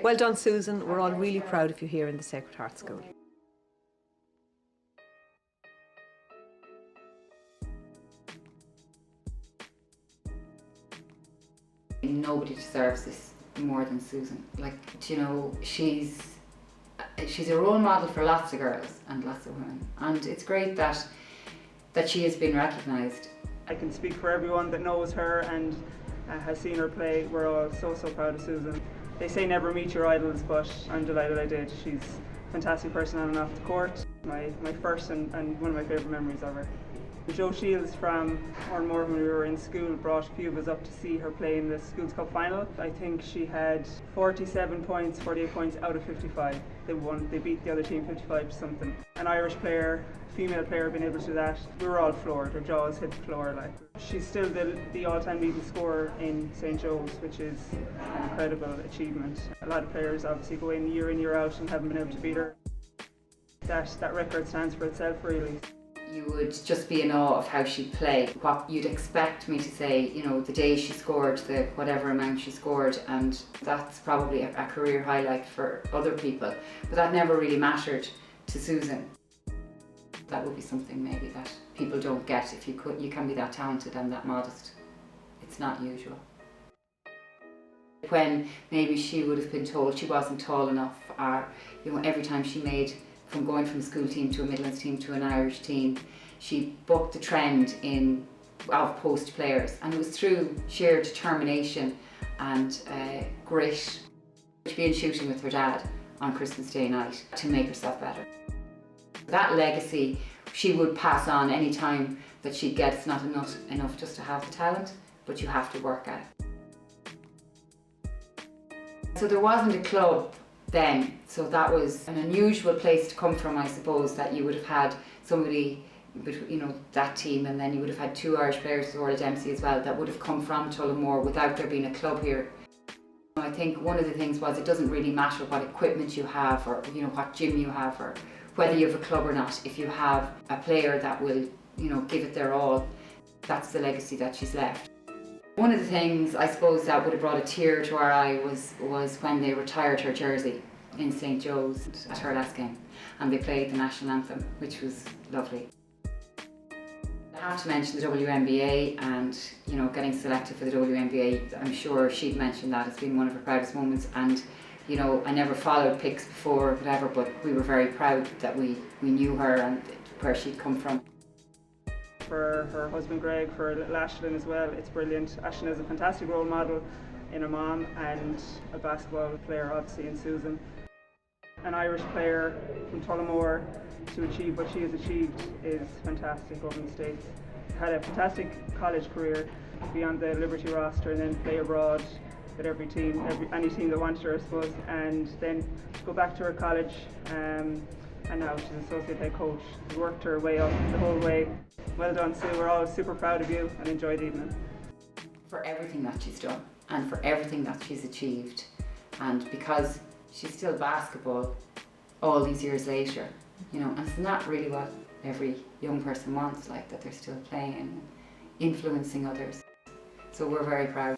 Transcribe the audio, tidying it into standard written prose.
Well done, Susan. We're all really proud of you here in the Sacred Heart School. Nobody deserves this more than Susan. Like, you know, she's a role model for lots of girls and lots of women, and it's great that she has been recognised. I can speak for everyone that knows her and has seen her play. We're all so proud of Susan. They say never meet your idols, but I'm delighted I did. She's a fantastic person on and off the court. My first and one of my favourite memories of her. Joe Shields from Moran when we were in school brought a few of us up to see her play in the Schools Cup final. I think she had 48 points out of 55. They won, they beat the other team 55 to something. An Irish player, female player being able to do that, we were all floored. Her jaws hit the floor. Like, she's still the all-time leading scorer in St. Joe's, which is an incredible achievement. A lot of players obviously go in, year out and haven't been able to beat her. That record stands for itself, really. You would just be in awe of how she played. What you'd expect me to say, you know, the day she scored, the whatever amount she scored, and that's probably a career highlight for other people, but that never really mattered to Susan. That would be something maybe that people don't get. If you can be that talented and that modest. It's not usual. When maybe she would have been told she wasn't tall enough, or, you know, every time she made from going from a school team to a Midlands team to an Irish team, she bucked the trend of post players, and it was through sheer determination and grit. She'd be in shooting with her dad on Christmas Day night to make herself better. That legacy she would pass on any time that she'd get. It's not enough just to have the talent, but you have to work at it. So there wasn't a club then, so that was an unusual place to come from, I suppose, that you would have had somebody, you know, that team, and then you would have had two Irish players with Orla Dempsey as well that would have come from Tullamore without there being a club here. I think one of the things was it doesn't really matter what equipment you have, or, you know, what gym you have, or whether you have a club or not. If you have a player that will, you know, give it their all, that's the legacy that she's left. One of the things I suppose that would have brought a tear to our eye was when they retired her jersey in St. Joe's at her last game, and they played the national anthem, which was lovely. I have to mention the WNBA, and, you know, getting selected for the WNBA, I'm sure she'd mentioned that as being one of her proudest moments. And, you know, I never followed Picks before or whatever, but we were very proud that we knew her and where she'd come from. For her husband Greg, for little Ashlyn as well, it's brilliant. Ashlyn is a fantastic role model in her mom, and a basketball player obviously in Susan. An Irish player from Tullamore to achieve what she has achieved is fantastic over in the States. Had a fantastic college career, be on the Liberty roster and then play abroad with every team, any team that wanted her, I suppose, and then go back to her college, and now she's an associate head coach. She's worked her way up the whole way. Well done, Sue. We're all super proud of you, and enjoy the evening. For everything that she's done and for everything that she's achieved, and because she's still basketball all these years later, you know, and it's not really what every young person wants, like that they're still playing and influencing others. So we're very proud.